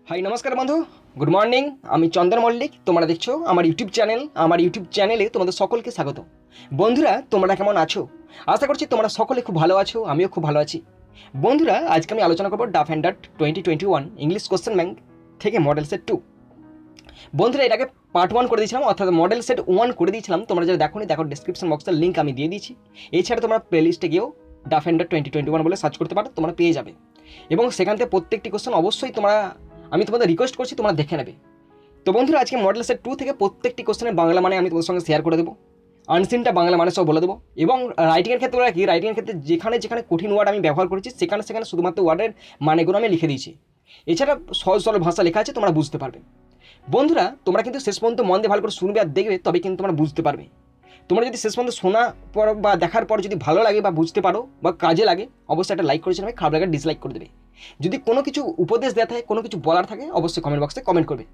High নমস্কার বন্ধু, good morning. আমি চন্দন মল্লিক, তোমরা দেখছো আমার ইউটিউব চ্যানেল। আমার ইউটিউব চ্যানেলে তোমাদের সকলকে স্বাগত। বন্ধুরা, তোমরা কেমন আছো? আশা করছি তোমরা সকলে খুব ভালো আছো, আমিও খুব ভালো আছি। বন্ধুরা, আজকে আমি আলোচনা করবো Duff and Dutt 2021 English question bank থেকে মডেল সেট 2। বন্ধুরা, এটাকে পার্ট 1 করে দিয়েছিলাম, অর্থাৎ মডেল সেট 1 করে দিয়েছিলাম। তোমরা যারা দেখো দেখো, ডিসক্রিপশন বক্সের লিঙ্ক আমি দিয়ে দিয়েছি। এছাড়া তোমরা প্লেলিস্টে গিয়েও ডাফ অ্যান্ড ডাট 2021 বলে সার্চ করতে পারো, তোমরা পেয়ে যাবে। এবং সেখান থেকে প্রত্যেকটি কোশ্চেন অবশ্যই আমি তোমাদের রিকোয়েস্ট করছি তোমরা দেখে নেবে। তো বন্ধুরা, আজকে মডেল সেট 2 থেকে প্রত্যেকটি কোশ্চেনের বাংলা মানে আমি তোমাদের সঙ্গে শেয়ার করে দেবো। আনসিনটা বাংলা মানে সব বলে দেবো। এবং রাইটিংয়ের ক্ষেত্রে কি, রাইটিংয়ের ক্ষেত্রে যেখানে যেখানে কঠিন ওয়ার্ড আমি ব্যবহার করেছি সেখানে সেখানে শুধুমাত্র ওয়ার্ডের মানেগুলো আমি লিখে দিয়েছি। এছাড়া সহজ সরল ভাষা লেখা আছে, তোমরা বুঝতে পারবে। বন্ধুরা, তোমরা কিন্তু শেষ পর্যন্ত মন দিয়ে ভালো করে শুনবে আর দেখবে, তবে কিন্তু তোমরা বুঝতে পারবে। তোমরা যদি শেষ পর্যন্ত শোনা পর বা দেখার পর যদি ভালো লাগে বা বুঝতে পারো বা কাজে লাগে, অবশ্যই একটা লাইক করেছিলাম, খারাপ লাগে ডিসলাইক করে দেবে। যদি কোনো কিছু উপদেশ দেওয়া থাকে, কোনো কিছু বলার থাকে, অবশ্যই কমেন্ট বক্সে কমেন্ট করবে।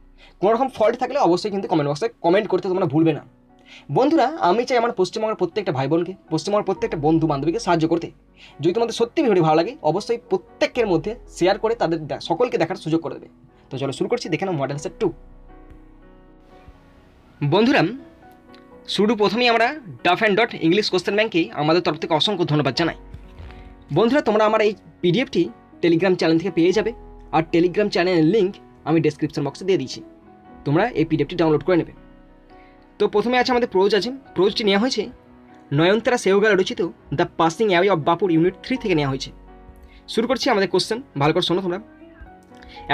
কোনো রকম ফল্ট থাকলে অবশ্যই কিন্তু কমেন্ট বক্সে কমেন্ট করতে তোমরা ভুলবে না। বন্ধুরা, আমি চাই আমার পশ্চিমবঙ্গের প্রত্যেকটা ভাই বোনকে, পশ্চিমবঙ্গের প্রত্যেকটা বন্ধু বান্ধবীকে সাহায্য করতে। যদি তোমাদের সত্যি ভিডিও ভালো লাগে, অবশ্যই প্রত্যেকের মধ্যে শেয়ার করে তাদের সকলকে দেখার সুযোগ করে দেবে। তো চলো শুরু করছি, দেখে নাও মডেল সেট 2। বন্ধুরা, শুরু প্রথমেই আমরা ডাফ অ্যান্ড ডট ইংলিশ কোশ্চেন ব্যাংকে আমাদের তরফ থেকে অসংখ্য ধন্যবাদ জানাই। বন্ধুরা, তোমরা আমার এই পিডিএফটি টেলিগ্রাম চ্যানেল থেকে পেয়ে যাবে, আর টেলিগ্রাম চ্যানেলের লিঙ্ক আমি ডেসক্রিপশন বক্সে দিয়ে দিয়েছি। তোমরা এই পিডিএফটি ডাউনলোড করে নেবে। তো প্রথমে আছে আমাদের প্রোজ আছে। প্রোজটি নেওয়া হয়েছে নয়নতারা সেহগাল রচিত দ্য পাসিং অ্যাওয়ে অফ বাপুর ইউনিট 3 থেকে নেওয়া হয়েছে। শুরু করছি আমাদের কোশ্চেন, ভালো করে শোনো তোমরা।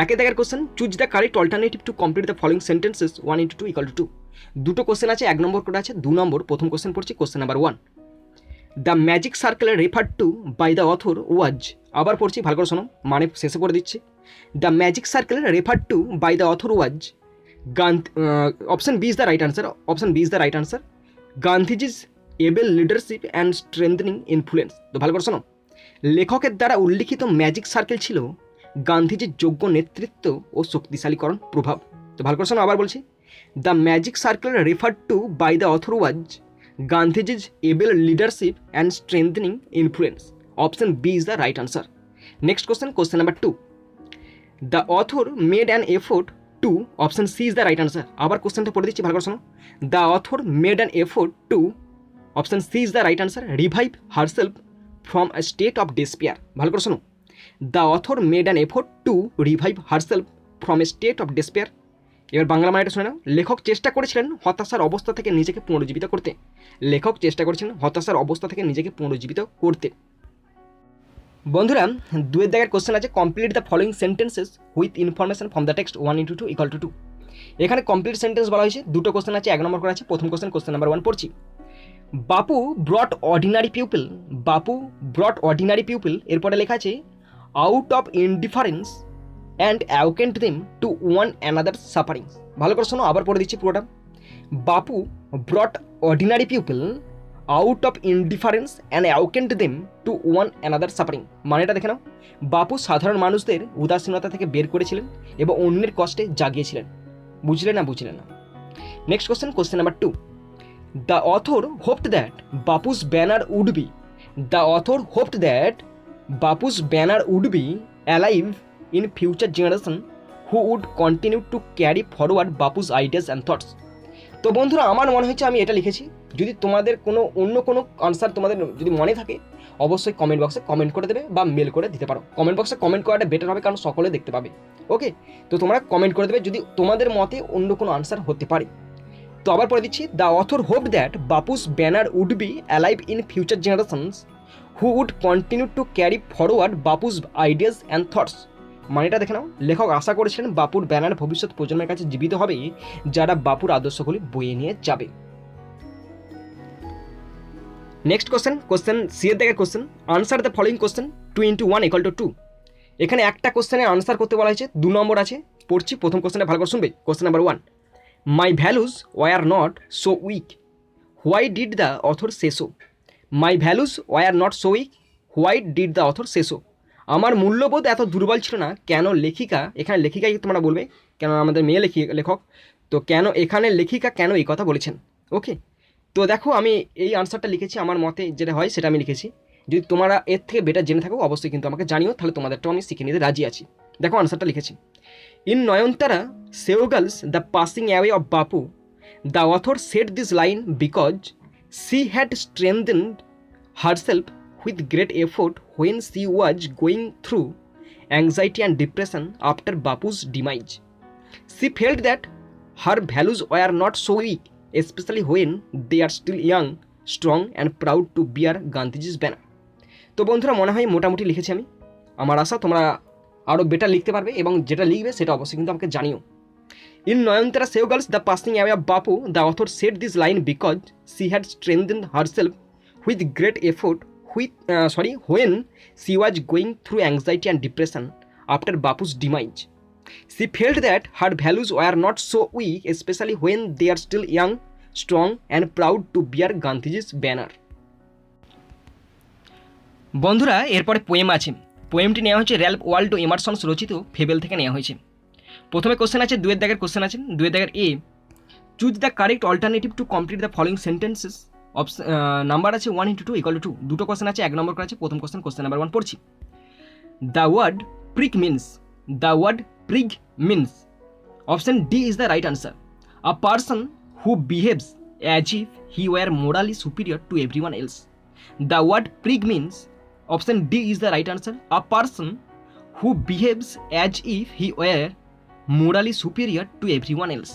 একে দেখার question, choose the correct alternative to complete the following sentences 1 × 2 = 2। দুটো কোশ্চেন আছে, 1 নম্বর করে আছে, 2 নম্বর। প্রথম কোশ্চেন পড়ছি, question number 1। The magic circle referred to by the author was. আবার পড়ছি, ভালো করে শোনো, মানে শেষে করে দিচ্ছি। The magic circle referred to by the author was option B is the right answer. Option B is the right answer. Gandhiji's able leadership and strengthening influence. তো ভালো করে শোনো, লেখকের দ্বারা উল্লিখিত ম্যাজিক সার্কেল ছিল গান্ধীজির যোগ্য নেতৃত্ব ও শক্তিশালীকরণ প্রভাব। তো ভালো করে শোনো, আবার বলছি। The magic circle referred to by the author was Gandhiji's able leadership and strengthening influence. Option B is the right answer. Next question, question number 2। The author made an effort to, option C is the right answer. আবার কোশ্চেনটা পড়ে দিচ্ছি, ভালো করে শোনো। The author made an effort to, option C is the right answer, revive herself from a state of despair. ভালো করে শোনো, the author made an effort to revive herself from a state of despair. এবার বাংলা মানেটা শুনে নাও। লেখক চেষ্টা করেছিলেন হতাশার অবস্থা থেকে নিজেকে পুনরুজ্জীবিত করতে। লেখক চেষ্টা করেছিলেন হতাশার অবস্থা থেকে নিজেকে পুনরুজ্জীবিত করতে। বন্ধুরা, 2 দাগের কোশ্চেন আছে, complete the following sentences with information from the text 1 × 2 = 2। এখানে কমপ্লিট সেন্টেন্স বলা হয়েছে। দুটো কোশ্চেন আছে, 1 নম্বর করে আছে। প্রথম কোশ্চেন, কোশ্চেন নাম্বার 1 পড়ছি। বাপু ব্রট অর্ডিনারি পিপল। বাপু ব্রট অর্ডিনারি পিপল, এরপরে লেখা আছে out of indifference and অ্যাওকেন্ট them to one another sufferings. ভালো করে শোনো, আবার পড়ে দিচ্ছি পুরোটা। বাপু ব্রট ordinary people out of indifference and অ্যাওকেন্ট them to one another suffering. মানেটা দেখে নাও। বাপু সাধারণ মানুষদের উদাসীনতা থেকে বের করেছিলেন এবং অন্যের কষ্টে জাগিয়েছিলেন। বুঝলে না? বুঝলে না। Next question, question number 2। The author hoped that Bapu's banner would be. The author hoped that Bapu's banner would be alive in future generation who would continue to carry forward Bapu's ideas and thoughts. তো বন্ধুরা, আমার মনে হচ্ছে আমি এটা লিখেছি। যদি তোমাদের অন্য কোনো আনসার তোমাদের যদি মনে থাকে, অবশ্যই কমেন্ট বক্সে কমেন্ট করে দেবে বা মেল করে দিতে পারো। কমেন্ট বক্সে কমেন্ট করাটা বেটার হবে, কারণ সকলে দেখতে পাবে। ওকে, তো তোমরা কমেন্ট করে দেবে যদি তোমাদের মতে অন্য কোনো আনসার হতে পারে। তো আবার পড়ে দিচ্ছি। The author hope that Bapu's banner would be alive in future generations who would continue to carry forward Bapu's ideas and thoughts. মানেটা দেখে নাও। লেখক আশা করেছিলেন বাপুর ব্যানার ভবিষ্যৎ প্রজন্মের কাছে জীবিত হবে, যারা বাপুর আদর্শগুলি বয়ে নিয়ে যাবে। নেক্সট কোশ্চেন, কোশ্চেন সি এর দেখে question, answer the following question 2 × 1 = 2। এখানে একটা কোশ্চেনের আনসার করতে বলা হয়েছে, 2 নম্বর আছে। পড়ছি, প্রথম কোশ্চেনটা ভালো করে শুনবে। Question number 1। My values were not so weak, why did the author say so. My values were not so weak, why did the author say so. আমার মূল্যবোধ এত দুর্বল ছিল না, কেন লেখিকা, এখানে লেখিকাই তোমরা বলবে, কেন আমাদের মেয়ে লেখক, তো কেন এখানে লেখিকা কেন এই কথা বলেছেন। ওকে, তো দেখো আমি এই আনসারটা লিখেছি, আমার মতে যেটা হয় সেটা আমি লিখেছি। যদি তোমরা এর থেকে বেটার জেনে থাকো অবশ্যই কিন্তু আমাকে জানিও, তাহলে তোমাদেরটাও আমি শিখে নিতে রাজি আছি। দেখো আনসারটা লিখেছি। In Nayanthara Sehgal's The Passing Away of Bapu, the author said this line because she had strengthened herself with great effort when she was going through anxiety and depression after Bapu's demise. She felt that her values were not so weak, especially when they are still young, strong and proud to bear Gandhiji's banner. তো বন্ধুরা মনে হয় মোটামুটি লিখেছি আমি। আমার আশা তোমরা আরও বেটার লিখতে পারবে এবং যেটা লিখবে সেটা অবশ্যই কিন্তু আমাকে জানিও। In Nayanthara Sehgal's The Passing Away of Bapu, the author said this line because she had strengthened herself with great effort when she was going through anxiety and depression after Bapu's demise. She felt that her values were not so weak, especially when they are still young, strong and proud to bear Gandhiji's banner. বন্ধুরা এরপরে poem আছে। পোয়েমটি নেওয়া হয়েছে Ralph Waldo এমারসন্স রচিত fable থেকে নেওয়া হয়েছে। প্রথমে কোশ্চেন আছে, দুয়ের দাগের কোশ্চেন আছে। দুয়ের দাগের A, choose the correct alternative to complete the following sentences. Number আছে 1 × 2 = 2। দুটো কোশ্চেন আছে, 1 নম্বর করে আছে। প্রথম কোশ্চেন নাম্বার 1 পড়ছি। The word prig means option D is the right answer, a person who behaves as if he were morally superior to everyone else. The word prig means option D is the right answer, a person who behaves as if he were morally superior to everyone else.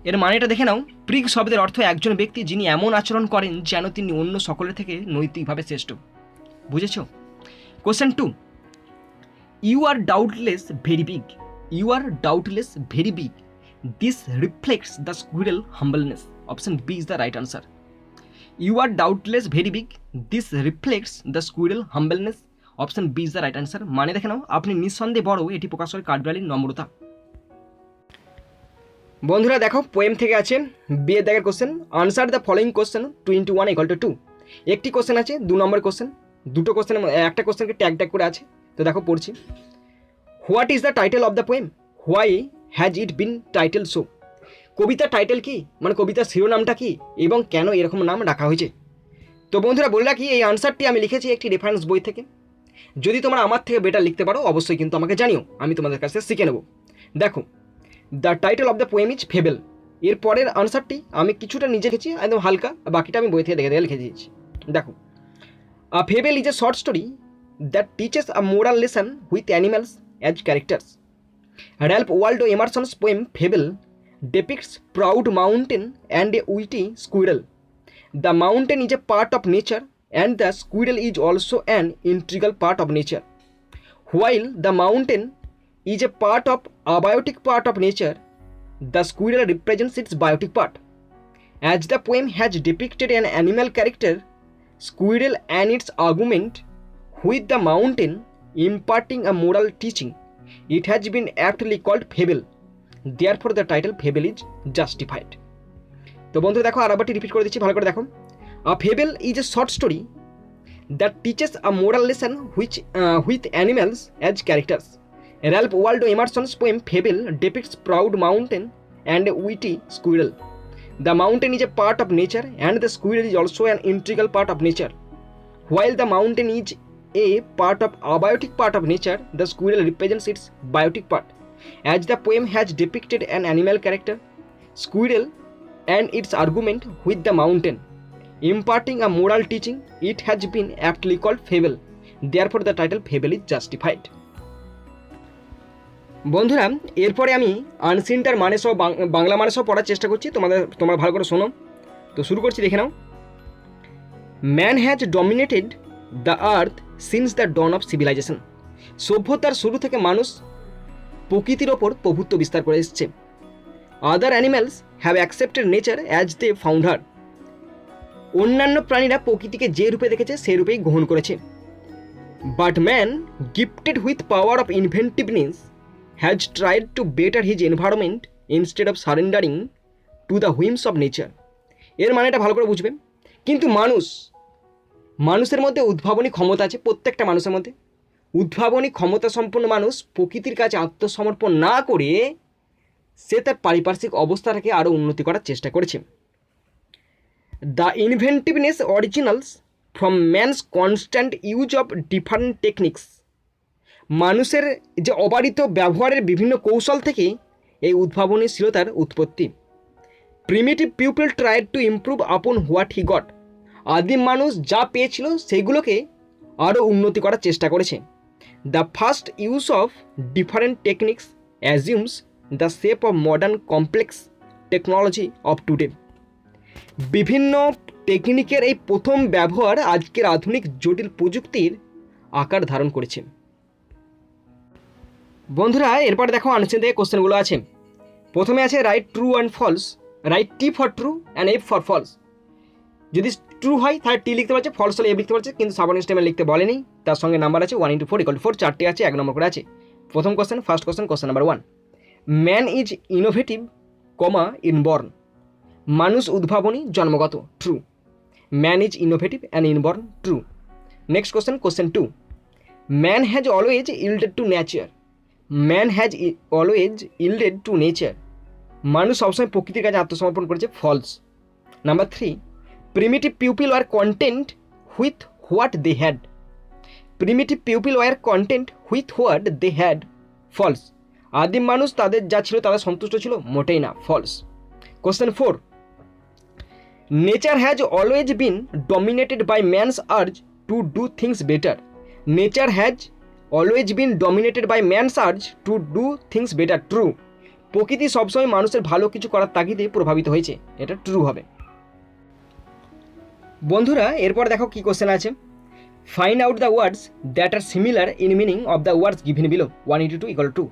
এর মানেটা দেখে নাও। Prig শব্দের অর্থ একজন ব্যক্তি যিনি এমন আচরণ করেন যেন তিনি অন্য সকলের থেকে নৈতিকভাবে শ্রেষ্ঠ। বুঝেছ? Question 2, you are doubtless very big. You are doubtless very big, this reflects the squirrel humbleness. Option B is the right answer. You are doubtless very big, this reflects the squirrel humbleness. Option B is the right answer. মানে দেখে নাও, আপনি নিঃসন্দেহে বড়, এটি প্রকাশ করে কাঠবিড়ালির নম্রতা। বন্ধুরা দেখো, পোয়েম থেকে আছে বি এর দাগের question, answer the following question 2 × 1 = 2। একটি কোশ্চেন আছে, 2 নম্বর কোশ্চেন। দুটো কোশ্চেন, একটা কোশ্চেনকে ট্যাগ করে আছে। তো দেখো পড়ছি। What is the title of the poem, why has it been title so. কবিতার টাইটেল কি, মানে কবিতার শিরোনামটা কি এবং কেন এরকম নাম রাখা হয়েছে। তো বন্ধুরা বলে রাখি, এই আনসারটি আমি লিখেছি একটি রেফারেন্স বই থেকে। যদি তোমরা আমার থেকে বেটার লিখতে পারো অবশ্যই কিন্তু আমাকে জানিও, আমি তোমাদের কাছে শিখে নেব। দেখো, the title of the poem is fable. এর পরের আনসারটি আমি কিছুটা নিজে লিখেছি, একদম হালকা, বাকিটা আমি বই থেকে দেখে লিখে দিয়েছি। দেখো, a fable is a short story that teaches a moral lesson with animals as characters. Ralph Waldo Emerson's poem fable depicts proud mountain and a witty squirrel. The mountain is a part of nature and the squirrel is also an integral part of nature. While the mountain is a part of abiotic part of nature, the squirrel represents its biotic part. As the poem has depicted an animal character, squirrel and its argument with the mountain imparting a moral teaching, it has been aptly called fable. Therefore the title fable is justified. তো বন্ধুরা দেখো, আরেকবারটি repeat করে দিচ্ছি, ভালো করে দেখো। A fable is a short story that teaches a moral lesson with animals as characters. Ralph Waldo Emerson's poem Fable depicts proud mountain and a witty squirrel. The mountain is a part of nature and the squirrel is also an integral part of nature. While the mountain is a part of abiotic part of nature, the squirrel represents its biotic part. As the poem has depicted an animal character, squirrel, and its argument with the mountain, imparting a moral teaching, it has been aptly called fable. Therefore the title fable is justified. বন্ধুরা এরপরে আমি আনসিনটার মানে সহ বাংলা মানে সহ পড়ার চেষ্টা করছি, তোমরা ভালো করে শোনো। তো শুরু করছি, দেখে নাও। Man has dominated the earth since the dawn of civilisation. সভ্যতার শুরু থেকে মানুষ প্রকৃতির ওপর প্রভুত্ব বিস্তার করে এসছে। Other animals have accepted nature as they found her. অন্যান্য প্রাণীরা প্রকৃতিকে যে রূপে দেখেছে সেই রূপেই গ্রহণ করেছে। But man gifted with power of ইনভেন্টিভনেস has tried to better his environment instead of সারেন্ডারিং to the হুইমস of nature. এর মানেটা ভালো করে বুঝবে। কিন্তু মানুষের মধ্যে উদ্ভাবনী ক্ষমতা আছে, প্রত্যেকটা মানুষের মধ্যে উদ্ভাবনী ক্ষমতা সম্পন্ন মানুষ প্রকৃতির কাছে আত্মসমর্পণ না করে সে তার পারিপার্শ্বিক অবস্থাটাকে আরও উন্নতি করার চেষ্টা করেছে। The ইনভেন্টিভনেস originals from man's constant use of different techniques মানুষের যে অবারিত ব্যবহারের বিভিন্ন কৌশল থেকে এই উদ্ভাবনীশীলতার উৎপত্তি। Primitive people tried to improve আপন হোয়াট হি গট। আদিম মানুষ যা পেয়েছিল সেইগুলোকে আরও উন্নতি করার চেষ্টা করেছে। The first use of different techniques assumes the shape of modern complex technology of today. বিভিন্ন টেকনিকের এই প্রথম ব্যবহার আজকের আধুনিক জটিল প্রযুক্তির আকার ধারণ করেছে। বন্ধুরা এরপর দেখো আনসার থেকে কোশ্চেনগুলো আছে। প্রথমে আছে right true and false. Right T for true and F for false. যদি ট্রু হয় তাহলে টি লিখতে পারছে, ফলস হলে এফ লিখতে পারছে, কিন্তু সাবঅর্ডিনেট স্টেটমেন্ট লিখতে বলেনি। তার সঙ্গে নাম্বার আছে 1 × 4 = 4, চারটে আছে, 1 নম্বর করে আছে। প্রথম question, first question, question number 1। Man is innovative, inborn. মানুষ উদ্ভাবনী, জন্মগত, true. Man is innovative and inborn, true. Next question, question 2। Man has always yielded to nature. Man has always yielded to nature. মানুষ সবসময় প্রকৃতির কাছে আত্মসমর্পণ করেছে, false. Number 3। Primitive people were content with what they had. Primitive people were content with what they had, false. আদিম মানুষ তাদের যা ছিল তাদের সন্তুষ্ট ছিল, মোটেই না, false. Question 4। Nature has always been dominated by man's urge to do things better. Nature has always been dominated by man's urge to do things better, true. প্রকৃতি সবসময় মানুষের ভালো কিছু করার তাগিদে প্রভাবিত হয়েছে, এটা ট্রু হবে। বন্ধুরা এরপর দেখো কি কোশ্চেন আছে। Find out the words that are similar in meaning of the words given below. 1 × 2 = 2।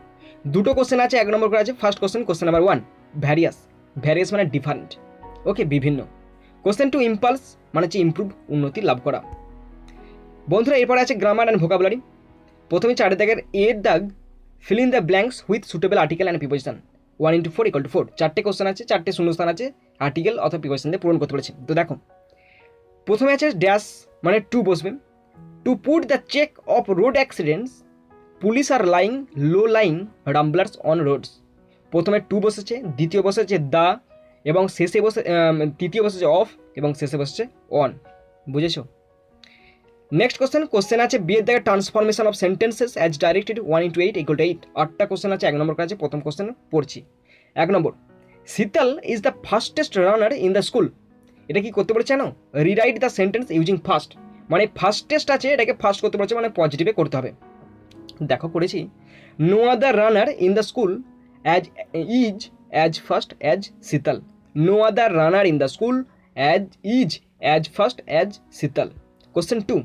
দুটো কোশ্চেন আছে, 1 নম্বর করে আছে। First question, question number 1। Various. Various মানে ডিফারেন্ট, ওকে, বিভিন্ন। কোশ্চেন 2। ইম্পালস মানে হচ্ছে ইমপ্রুভ, উন্নতি লাভ করা। বন্ধুরা এরপরে আছে গ্রামার অ্যান্ড ভোকাবুলারি। প্রথমে 4 দাগের এর দাগ, feel in the blanks with suitable article and preposition. 1 × 4 = 4। চারটে কোশ্চেন আছে, চারটে শূন্যস্থান আছে, আর্টিকেল অথবা প্রিপোজিশন দিয়ে পূরণ করতে বলেছে। তো দেখো প্রথমে আছে ড্যাশ মানে টু বসবে। To put the check of road accidents, police are lying low lying rumblers on roads. প্রথমে টু বসেছে, দ্বিতীয় বসেছে দা, এবং শেষে তৃতীয় বসেছে অফ, এবং শেষে বসেছে অন। বুঝেছো? নেক্সট কোশ্চেন, কোশ্চেন আছে বিয়ের দাগের transformation of sentences as directed. 1 × 8 = 8। 8টা কোশ্চেন আছে, 1 নম্বর কাছে। প্রথম কোশ্চেন পড়ছি। 1 নম্বর, শীতল is the fastest runner in the school. এটা কি করতে বলেছে জানো? Rewrite the sentence using first, মানে ফার্স্টেস্ট আছে, এটাকে ফার্স্ট করতে বলেছে, মানে পজিটিভে করতে হবে। দেখো করেছি। No other runner in the school as is as fast as Sheetal. No other runner in the school as is as fast as Sheetal. Question 2।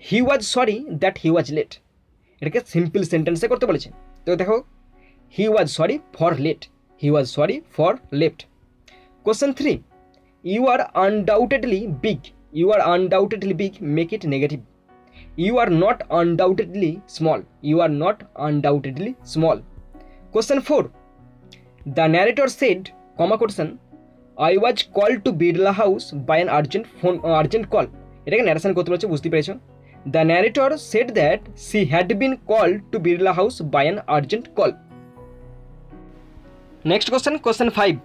He was sorry that he was late. এটাকে simple সেন্টেন্সে করতে বলেছে। তো দেখো, he was sorry for late, he was sorry for left. Question 3। You are undoubtedly big, you are undoubtedly big, make it negative. You are not undoubtedly small, you are not undoubtedly small. Question 4। The narrator said, question, I was call to Birla house by an urgent call. এটাকে narration করতে বলছে, বুঝতে পেরেছো? The narrator said that she had been call to Birla house by an urgent call. Next question, question 5।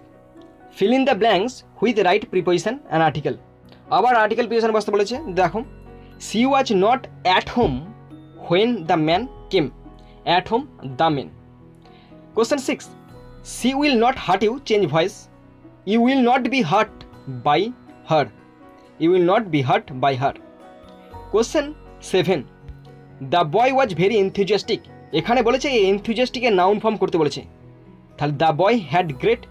Fill in the blanks with right preposition and article. আবার article preposition বসতে বলেছে। দেখো, she was not at home when the man came. At home, the man. Question 6। She will not hurt you, change voice. You will not be hurt by her, you will not be hurt by her. Question 7। The boy was very enthusiastic. এখানে বলেছে এই এনথুজিয়াস্টিকের noun form করতে বলেছে, তাহলে the boy had great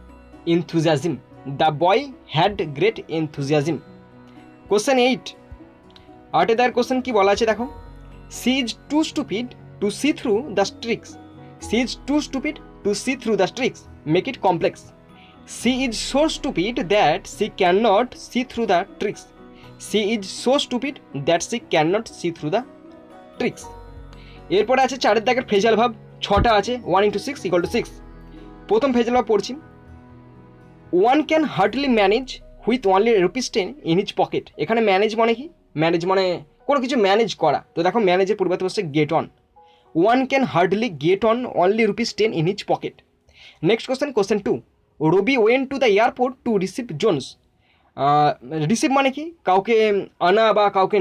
enthusiasm, the boy had great enthusiasm. Question 8. 8 question কি বলা আছে দেখো। she is too stupid to see through the tricks, she is too stupid to see through the tricks, make it complex. she is so stupid that she cannot see through the tricks, she is so stupid that she cannot see through the tricks. এরপরে আছে 4 দাগের phrasal ভাব, 6টা আছে। 1 × 6 = 6। প্রথম phrasal ভাব পড়ছি। One can hardly manage with only ₹10 in his pocket. এখানে ম্যানেজ মানে কি? ম্যানেজ মানে কোনো কিছু ম্যানেজ করা। তো দেখো ম্যানেজের পরিবর্তে বসছে get on. One can hardly get on only ₹10 in his pocket. Next question, question 2। Ravi went to the airport to receive Jones. Receive মানে কি? কাউকে আনা বা কাউকে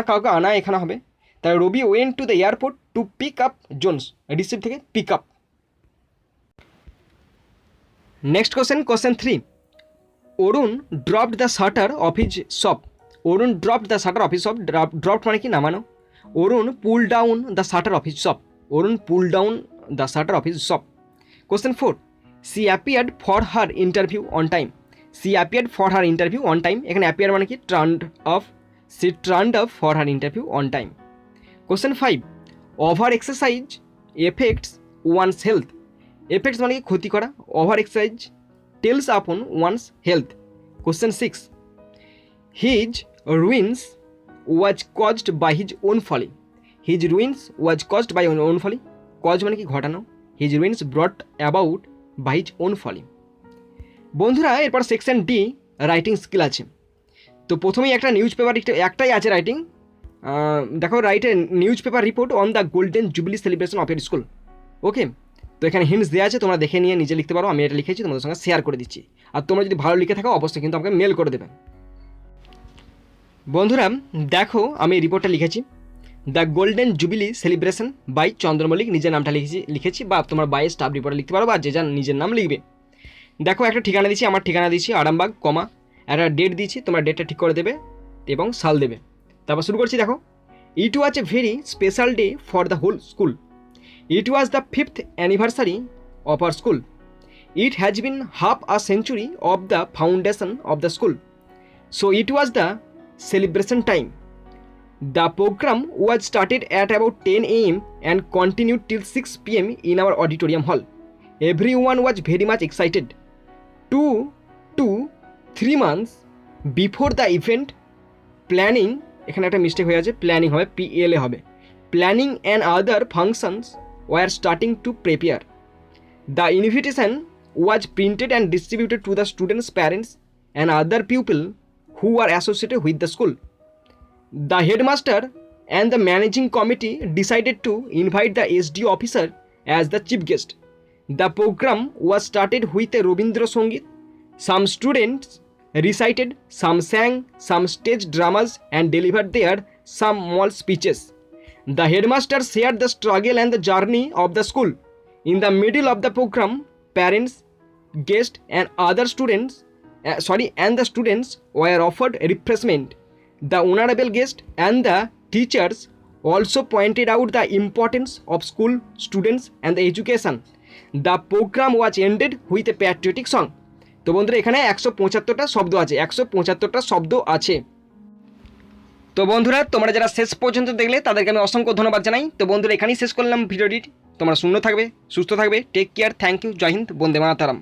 কাউকে আনা এখানে হবে। তাহলে Ravi went to the airport to pick up Jones, receive থেকে pick up. Next question 3, Arun dropped the shutter of his shop. Arun dropped the shutter of his shop, dropped মানে কি নামানো। Arun pull down the shutter of his shop, Arun pull down the shutter of his shop. Question 4, she appeared for her interview on time. She appeared for her interview on time, এখানে appear মানে কি turned off, she turned off for her interview on time. Question 5, over exercise effects one's health. Effects মানে কি ক্ষতি করা, over exercise tells upon one's health. Question 6, his ruins was caused by his own folly. His ruins was caused by own folly, cause মানে কি ঘটানো, his ruins brought about by his own folly. বন্ধুরা এরপর section D writing skill আছে। তো প্রথমেই একটা news paper, একটাই আছে রাইটিং, দেখো write a news paper report on the golden jubilee celebration of your school. Okay, তো এখানে হিন্টস দেওয়া আছে, তোমরা দেখে নিয়ে নিজে লিখতে পারো, আমি এটা লিখেছি তোমাদের সঙ্গে শেয়ার করে দিচ্ছি। আর তোমরা যদি ভালো লিখে থাকো অবশ্যই কিন্তু আমাকে মেল করে দেবে। বন্ধুরা দেখো আমি এই রিপোর্টটা লিখেছি, the golden jubilee celebration by Chandramallik, নিজের নামটা লিখেছি বা তোমরা বাই স্টাফ রিপোর্টে লিখতে পারো বা যে যার নিজের নাম লিখবে। দেখো একটা ঠিকানা দিচ্ছি, আমার ঠিকানা দিচ্ছি আরামবাগ, কমা একটা ডেট দিচ্ছি, তোমরা ডেটটা ঠিক করে দেবে এবং সাল দেবে। তারপর শুরু করছি। দেখো, it was a very special day for the whole school. It was the 5th anniversary of our school. It has been half a century of the foundation of the school, so it was the celebration time. The program was started at about 10 a.m. and continued till 6 p.m. in our auditorium hall. Everyone was very much excited. 2 to 3 months before the event, planning, এখানে একটা mistake হয়ে আছে, planning হবে, PLA হবে, planning and other functions were starting to prepare. The invitation was printed and distributed to the students' parents and other people who are associated with the school. The headmaster and the managing committee decided to invite the SD officer as the chief guest. The program was started with a Robindra Songit. Some students recited, some sang, some staged dramas and delivered their some small speeches. The headmaster shared the struggle and the journey of the school. In the middle of the program, parents, guests and other students and the students were offered refreshment. The honorable guest and the teachers also pointed out the importance of school students and the education. The program was ended with a patriotic song. তো বন্ধুরা এখানে 175টা শব্দ আছে, 175টা শব্দ আছে। তো বন্ধুরা তোমরা যারা শেষ পর্যন্ত দেখলে তাদেরকে আমি অসংখ্য ধন্যবাদ জানাই। তো বন্ধুরা এখানেই শেষ করলাম ভিডিওটি। তোমরা সুন্দর থাকবে, সুস্থ থাকবে, take care, thank you, Jai Hind, Vande Mataram.